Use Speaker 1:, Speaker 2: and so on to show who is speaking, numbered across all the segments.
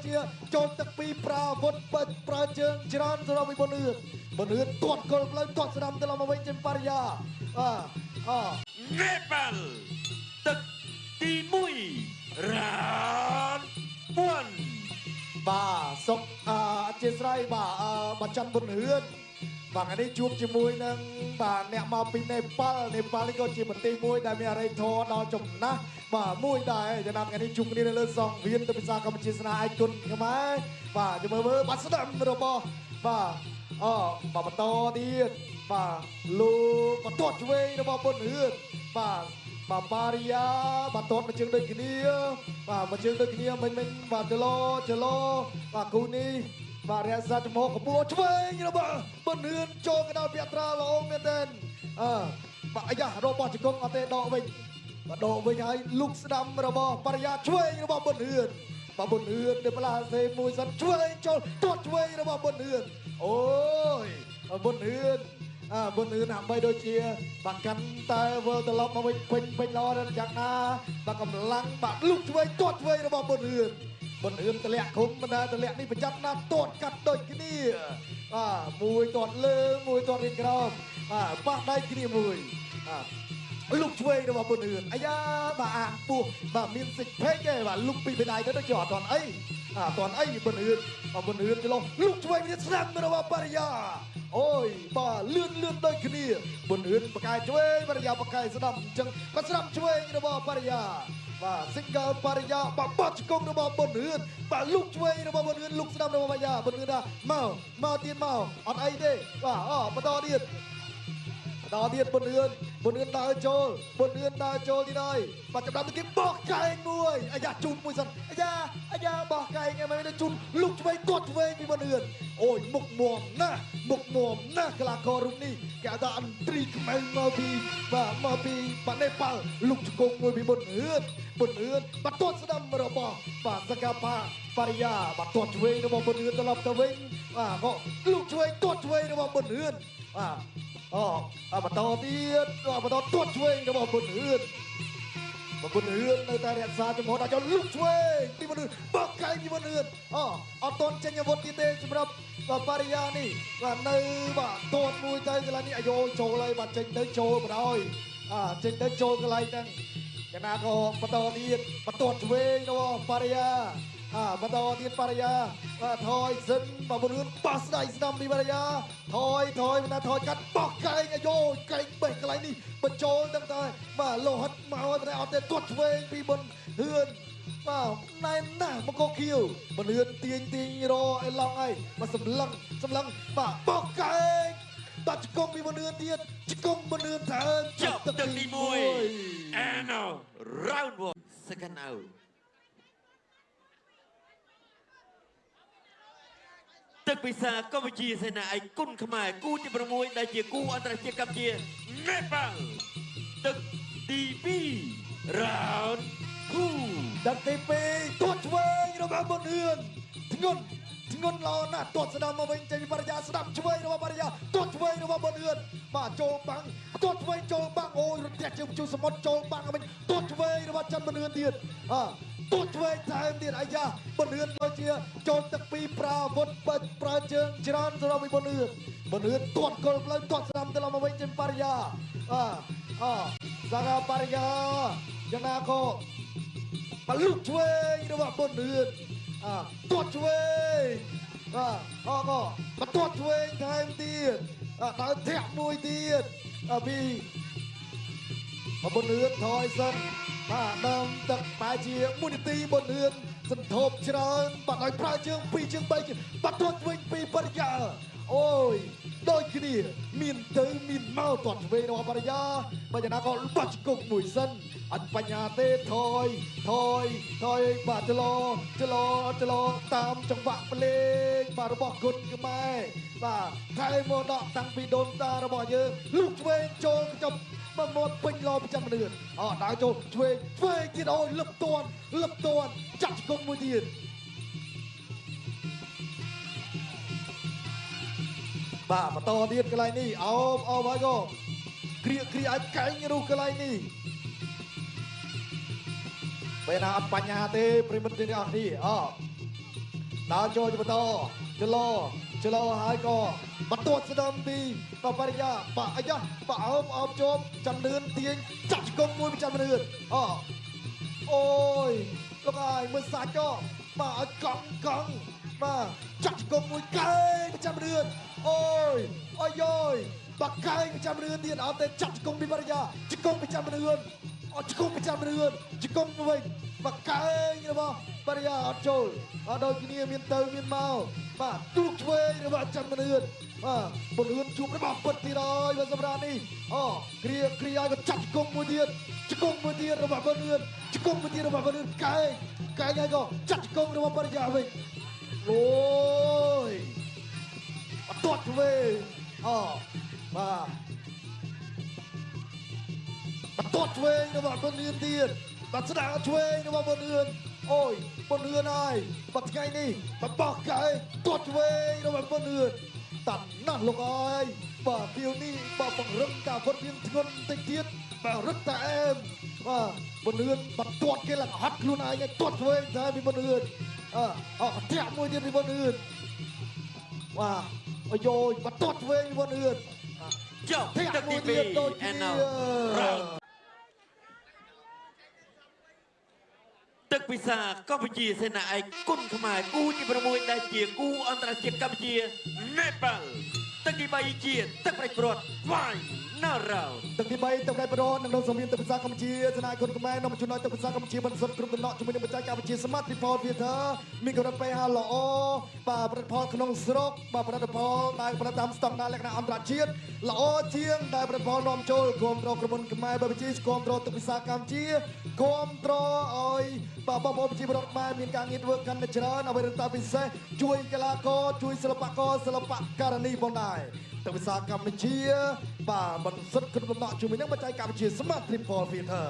Speaker 1: ជាចូលទឹកពីប្រាវុធប្រើជើងច្រើនសម្រាប់វិបុនឿនទាត់គល់ផ្លូវទាត់ស្ដាំទៅមកវិញចេញបរិយា
Speaker 2: នេប៉ាល់ទឹកទី1រ៉ាន4
Speaker 1: បាទសុកអធិស្ឋានបាទច័ន្ទប៊ុនហឿនបាទថ្ងៃនេះជួបជាមួយនឹងបាទអ្នកមកពីនេប៉ាល់នេះក៏ជាប្រទេសមួយដែលមានអរិយធម៌ដល់ចំណាស់បាទមួយដែរចំណាប់ថ្ងៃនេះជួបគ្នានៅលើសង្វៀនទៅភាសាកម្ពុជាស្នាឯកគុណខ្មែរបាទជំរឿបាទស្ដាំរបស់បាទបាទបន្តទៀតបាទលោកបន្ទាត់ឆ្វេងរបស់ប៊ុនហឿនបាទបារីយ៉ាបាទទាត់មួយជើងដូចគ្នាបាទមួយជើងដូចគ្នាមិញបាទចលោបាទគូនេះបាទរក្សាចំហកពស់ឆ្វេងរបស់ប៊ុនហឿនចូលកណ្ដាលពាក្យត្រាល្អមែនទែនបាទអាយ៉ារបស់ជង្គង់អត់ទេដកវិញបាទដកវិញហើយលុកស្ដាំរបស់បរិយាឆ្វេងរបស់ប៊ុនហឿនបាទប៊ុនហឿនទៅផ្លាសេមួយសិនឆ្វេងចូលទាត់ឆ្វេងរបស់ប៊ុនហឿនអូយប៊ុនហឿនប៊ុនហឿនហាក់បីដូចជាបាទកាន់តែវិលត្រឡប់មកវិញពេញល្អដល់យ៉ាងណាបាទកម្លាំងបាទលុកឆ្វេងទាត់ឆ្វេងរបស់ប៊ុនហឿនទម្លាក់គុំបណ្ដាទម្លាក់នេះប្រចាំណាស់ទាត់កាត់ដូចគ្នាមួយទាត់លើមួយទាត់រៀងក្រោមប៉ះដៃគ្នាមួយលុកឆ្វេងរបស់ប៊ុនហឿនអាយ៉ាបាទអាពោះបាទមានសិចពេកទេបាទលុកពីបេដៃទៅដូចជាអត់ទាន់អីប៊ុនហឿនទៅលុកឆ្វេងវាស្ដាំរបស់បរិយាអូយបាទលឿនដូចគ្នាប៊ុនហឿនបកាយឆ្វេងបរិយាបកាយស្ដាំអញ្ចឹងបាទស្ដាំឆ្វេងរបស់បរិយាបាទ single បរិយាបាទបត់ជង្គង់របស់ប៊ុនហឿនបាទលុកឆ្វេងរបស់ប៊ុនហឿនលុកស្ដាំរបស់បរិយាប៊ុនហឿនថាមកទៀតមកអត់អីទេបាទបន្តទៀតប៊ុនហឿនដើរចូលទីហើយបាទចាប់ដល់ទៅគេបោះកែងមួយអាយ៉ាជូនមួយសិនអាយ៉ាបោះកែងឯមិនជូនលុកឆ្វេងទាត់ឆ្វេងពីប៊ុនហឿនអូយមុខមមណាស់កីឡាកររូបនេះគេថាអន្ត្រីខ្មៅមកពីបាទនេប៉ាល់លុកជង្គង់មួយពីប៊ុនហឿនបាទទាត់ស្ដាំរបស់បាទសកាបាបរិយាបាទទាត់ឆ្វេងរបស់ប៊ុនហឿនត្រឡប់ទៅវិញបាទក៏លុកឆ្វេងទាត់ឆ្វេងរបស់ប៊ុនហឿនបន្តទៀតបន្តទាត់ឆ្វេងរបស់ប៊ុនហឿននៅតែរក្សាចំហដាក់ចូលលុកឆ្វេងពីប៊ុនហឿនបោះកែងពីប៊ុនហឿនអត់ទាន់ចេញអាវុធទៀតទេសម្រាប់បរិយានេះបាទនៅបាទទាត់មួយទៅកន្លែងនេះអាយ៉ូចូលហើយបាទចេញទៅចូលបណ្ដោយចេញទៅចូលកន្លែងហ្នឹងកណាក៏បន្តទៀតបន្ទាត់ឆ្វេងរបស់បរិយាបន្តទៀតបរិយាបាទថយសិនបាទប៊ុនហឿនប៉ះស្ដាយស្ដាំពីបរិយាថយមិនថាថយកាត់បោះកែងអាយ៉ូកែងបេះកន្លែងនេះបញ្ចូលទាំងតែបាទលោហិតមកតែអត់ទេទាត់ឆ្វេងពីប៊ុនហឿនបាទណែនណាស់មកកគៀវប៊ុនហឿនទាញរអីឡង់ហើយបាទសម្លឹងបាទបោះកែងបាទជង្គង់ពីប៊ុនហឿនទៀតជង្គង់ប៊ុនហឿនថា
Speaker 2: ចប់ទឹកទី1 and now round 1 second outទឹកពិសាកម្ពុជាសេនាឯកគុណខ្មែរគូទី6ដែលជាគូអន្តរជាតិកម្ពុជានេប៉ាល់ទឹកទី2 round 2
Speaker 1: ទឹកទី2ទាត់ឆ្វេងរបស់ប៊ុនហឿនធ្ងន់ល្អណាស់ទាត់ស្ដាំមកវិញចេញបរិយាស្ដាំឆ្វេងរបស់បរិយាទាត់ឆ្វេងរបស់ប៊ុនហឿនបាទចូលបាំងទាត់ឆ្វេងចូលបាំងអូយរត់ជើងជួសមុទ្រចូលបាំងវិញទាត់ឆ្វេងរបស់ច័ន្ទប៊ុនហឿនទៀតទាត់ឆ្វេងថែមទៀតអាយ៉ាប៊ុនហឿនដូចជាចូលទឹកពីប្រាវុធប្រើជើងច្រើនសម្រាប់ប៊ុនហឿនទាត់គល់ផ្លូវទាត់ស្ដាំទៅមកវិញចេញបរិយាសារ៉ាបរិយាយ៉ាងណាក៏បលុកឆ្វេងរបស់ប៊ុនហឿនទាត់ឆ្វេងក៏ទាត់ឆ្វេងថែមទៀតដើរធាក់មួយទៀតពីប៊ុនហឿនថយសិនបាទដើមទឹកបែរជា1នាទីប៊ុនហឿនសន្ធប់ច្រើនបាទឲ្យប្រើជើង2ជើង3ជើងបាទទាត់ឆ្វេងពីបរិយាអូយដូចគ្នាមានទៅមានមកទាត់ឆ្វេងរបស់បរិយាបើយ៉ាងណាក៏បាត់ជង្គង់មួយសិនអត់បញ្ញាទេថយបាទចលោតាមចង្វាក់ភ្លេងបាទរបស់គុណខ្មែរបាទថែមមកដកតាំងពីដូនតារបស់យើងលុកឆ្វេងចូលកញ្ចប់មកមាត់ពេញលោប្រចាំលឿនដើរចូលឆ្វេងទៀតអូយលឹបទាន់ចាក់ជង្គង់មួយទៀតបាទបន្តទៀតកន្លែងនេះអោបហើយក៏គ្រាឲ្យកែងរុះកន្លែងនេះពេលណាអត់បញ្ញាទេប្រិមិត្តទាំងអស់នេះ ដើរចូលបន្តចលោហើយក៏បន្ទាត់ស្ដាំពីបរិយាបាក់អាយ៉ាបាក់អោបជប់ចាំលឿនទាញចាក់ជង្គង់មួយពីចាំលឿនអូយលោកអើយមើលសាច់ក៏បាទឲ្យកង់បាទចាក់ជង្គង់មួយកែងពីចាំលឿនអូយអាយយបាក់កែងពីចាំលឿនទៀតអត់ទេចាក់ជង្គង់ពីបរិយាជង្គង់ពីចាំលឿនអត់ជង្គង់ពីចាំលឿនជង្គង់វិញបាក់កែងរបស់បរិយាអត់ចូលអត់ដូចគ្នាមានទៅមានមកបាទទូកឆ្វេងរបស់ចាំលឿនបាទពលឿនជួបរបស់ពិតទៀតហើយបើសម្រាប់នេះគ្រាឲ្យក៏ចាក់ជង្គង់មួយទៀតជង្គង់មួយទៀតរបស់ពលឿនជង្គង់មួយទៀតរបស់ពលឿនកែងហើយក៏ចាក់ជង្គង់របស់បរិយាវិញអូយអត់ទាត់ឆ្វេងបាទអត់ទាត់ឆ្វេងរបស់ពលឿនទៀតបាទស្ដារឆ្វេងរបស់ពលឿនអូយពលឿនហើយបាត់ថ្ងៃនេះបាត់បោះកែទាត់ឆ្វេងរបស់ពលឿនតាន់ណាស់លោកអើយបាទពីនេះបាទបង្រឹងតាគាត់មានធ្ងន់តិចទៀតបាទរឹកតាអែមបាទពលឿនបាត់ទាត់គេឡើងហត់ខ្លួនឯងទាត់ឆ្វេងតែពីពលឿនធាក់មួយទៀតពីពលឿនបាទអាយយបាត់ទាត់ឆ្វេងពីពលឿន
Speaker 2: ចុះទឹកទី2 and now round ទឹកពិសាកម្ពុជាសេនាឯកគុណខ្មែរគូទី6ដែលជាគូអន្តរជាតិកម្ពុជានេប៉ាល់ទឹកទី3ជាទឹកប្រៃព្រាត់ Final Round
Speaker 1: ទឹកទី3ទឹកប្រៃព្រាត់ក្នុងសម្មានទឹកពិសាកម្ពុជាសេនាឯកគុណខ្មែរនាំជំនួយទឹកពិសាកម្ពុជាបានសុទ្ធគ្រប់ដំណក់ជាមួយនឹងបច្ចេកកម្ពុជាសមត្ថផលវាថាមានកម្រិត5ល្អបាទផលិតផលក្នុងស្រុកបាទផលិតផលដែលផលិតតាមស្តង់ដារលក្ខណៈអន្តរជាតិល្អជាងដែលផលិតផលនាំចូលគ្រប់គ្រងក្រុមហ៊ុនខ្មែរបើជាគ្រប់គ្រងទឹកពិសាកម្ពុជាគ្រប់គ្រងឲ្យបាទបងប្អូនប្រជាពលរដ្ឋខ្មែរមានការងារធ្វើកាន់តែច្រើនអ្វីដែលពិសេសជួយកីឡាករជួយសិល្បករសិល្បករនីផងដែរទឹកវិសាកម្ពុជាបាទបន្សុទ្ធគ្រប់ដំណក់ជាមួយនឹងបច្ចេកវិទ្យាស្មាត Triple Filter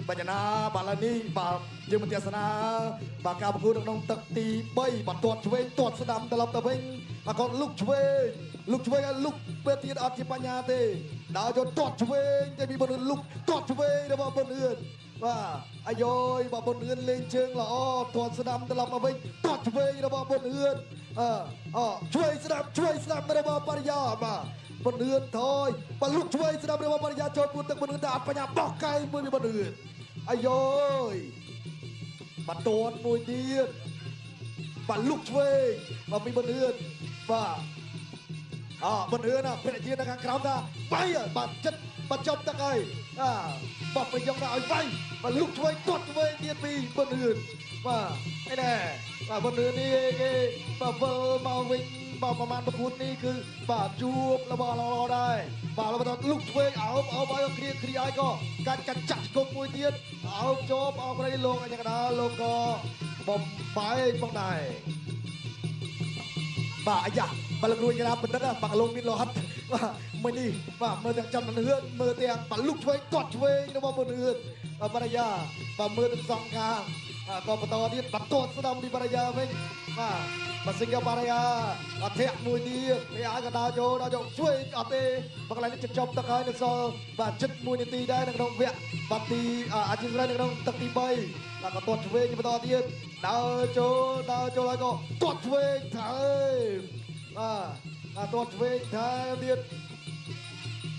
Speaker 1: បញ្ញណាបាទឡើយនេះបាទយើងមកទស្សនាបាទការប្រកួតក្នុងទឹកទី3បាទទាត់ឆ្វេងទាត់ស្ដាំត្រឡប់ទៅវិញបាទគាត់លុកឆ្វេងហើយលុកពេលទៀតអត់ជាបញ្ហាទេដើរចូលទាត់ឆ្វេងតែពីពលឿនលុកទាត់ឆ្វេងរបស់ពលឿនបាទអាយយបាទពលឿនលេងជើងល្អទាត់ស្ដាំត្រឡប់មកវិញទាត់ឆ្វេងរបស់ពលឿនឆ្វេងស្ដាំរបស់បរិយាបាទពលឿនថយបើលុកឆ្វេងស្ដាំរបស់បរិយាចូលពួនទឹកពលឿនតែអត់បញ្ញាបោះកែមួយពីពលឿនអាយយបាទទាត់មួយទៀតបាទលុកឆ្វេងមកពីពលឿនបាទពលឿនព្រះជានៅខាងក្រោមថាវាយបាទចិត្តបាទចប់ទឹកហើយបោះប្រយុទ្ធទៅឲ្យវាយបាទលុកឆ្វេងទាត់ឆ្វេងទៀតពីពលឿនបាទឯណែបាទពលឿននេះគេបាទវិលមកវិញបាទប្រមាណប្រកួតនេះគឺបាទជួបរបស់ល្អដែរបាទបន្តលុកឆ្វេងអោបឲ្យគ្រាឲ្យក៏កាច់ចាក់ជង្គង់មួយទៀតអោបជាប់អោបរីលោកអញ្ចឹងដែរលោកក៏បំបែកផងដែរបាទអាយ៉ាបាទលោករួយកណាបណ្ឌិតបាទលោកមានលោហិតបាទមួយនេះបាទមើលទាំងចំនឿនមើលទាំងបាទលុកឆ្វេងទាត់ឆ្វេងរបស់ពលឿនបរិយាបាទមើលទាំងសងខាងក៏បន្តទៀតបាទទាត់ស្ដាំពីបរិយាវិញបាទសិង្ហបរិយាអធិមួយទៀតវាឲ្យក៏ដើរចូលឆ្វេងអត់ទេបើកន្លែងនេះជិតចប់ទឹកហើយនៅសល់បាទជិត1នាទីដែរនៅក្នុងវគ្គបាទទីអាជីវកម្មនៅក្នុងទឹកទី3បាទក៏ទាត់ឆ្វេងបន្តទៀតដើរចូលហើយក៏ទាត់ឆ្វេងថែមបាទទាត់ឆ្វេងថែមទៀត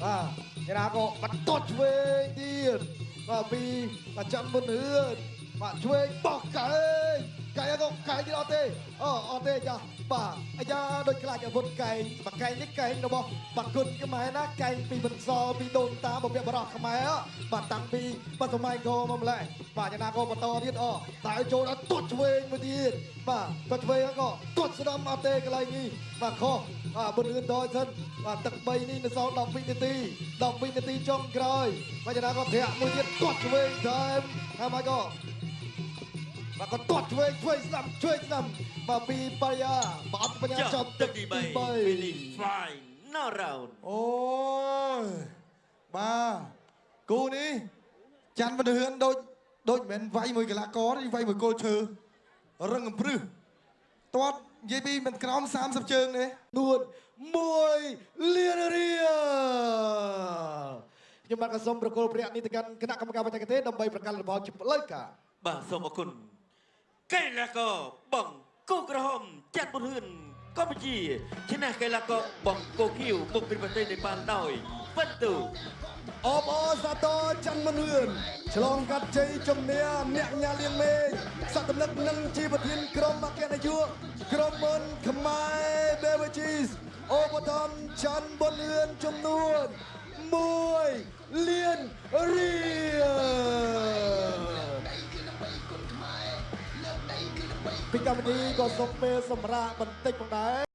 Speaker 1: បាទគេថាក៏បាត់ទាត់ឆ្វេងទៀតបាទពីបាទចាំមុនហឿនបាទឆ្វេងបោះកែងទៀតអត់ទេអត់ទេចាបាទអាយ៉ាដូចខ្លាចអាវុធកែងបាទកែងនេះកែងរបស់បាទគុណខ្មែរណាកែងពីបន្សល់ពីដូនតាបុព្វបុរសខ្មែរបាទតាំងពីបាទសម័យក៏មកម្លេះបាទយ៉ាងណាក៏បន្តទៀតតែចូលដល់ទាត់ឆ្វេងមួយទៀតបាទទាត់ឆ្វេងក៏ទាត់ស្ដាំអត់ទេកន្លែងនេះបាទខុសពលឿនតសិនបាទទឹក3នេះនៅសល់12នាទីចុងក្រោយបាទយ៉ាងណាក៏ធាក់មួយទៀតទាត់ឆ្វេងថែមហើយមកក៏បាទក៏ទាត់ឆ្វេងស្ដាំបាទពីបរិយាបាទអត់បញ្ញាចប់
Speaker 2: ទឹកទី3 Finish Final Round
Speaker 3: អូយបាទគូនេះច័ន្ទបណ្ឌឿនដូចមិនមែនវាយមួយកីឡាករទេវាយមួយគល់ឈើរឹងអំព្រឹសទាត់និយាយពីមិនក្រោម30ជើងទេ
Speaker 1: នួនមួយលានរៀលខ្ញុំបានក៏សូមប្រគល់ព្រះនេះទៅកាន់គណៈកម្មការបច្ចេកទេសដើម្បីប្រកាន់របបជាផ្លូវការ
Speaker 2: បាទសូមអរគុណកីឡាករបង្គ គោក្រហមចាត់បុនហ៊ឿនកម្ពុជាឈ្នះកីឡាករបោះគោខៀវបុកពីប្រទេសនេប៉ាល់ដោយពិន្ទុ
Speaker 1: អបអសាទរច័ន្ទមនឿនឆ្លងកាត់ជ័យជំនះអ្នកញ៉ាលៀងមេឃសត្វទំនឹកនឹងជាប្រធានក្រុមអគ្គនាយកក្រុមមុនខ្មែរ Beverages អូបតំច័ន្ទមនឿនចំនួន1លានរៀលពីកម្មវិធីក៏សូមពេលសម្រាប់បន្តិចផងដែរ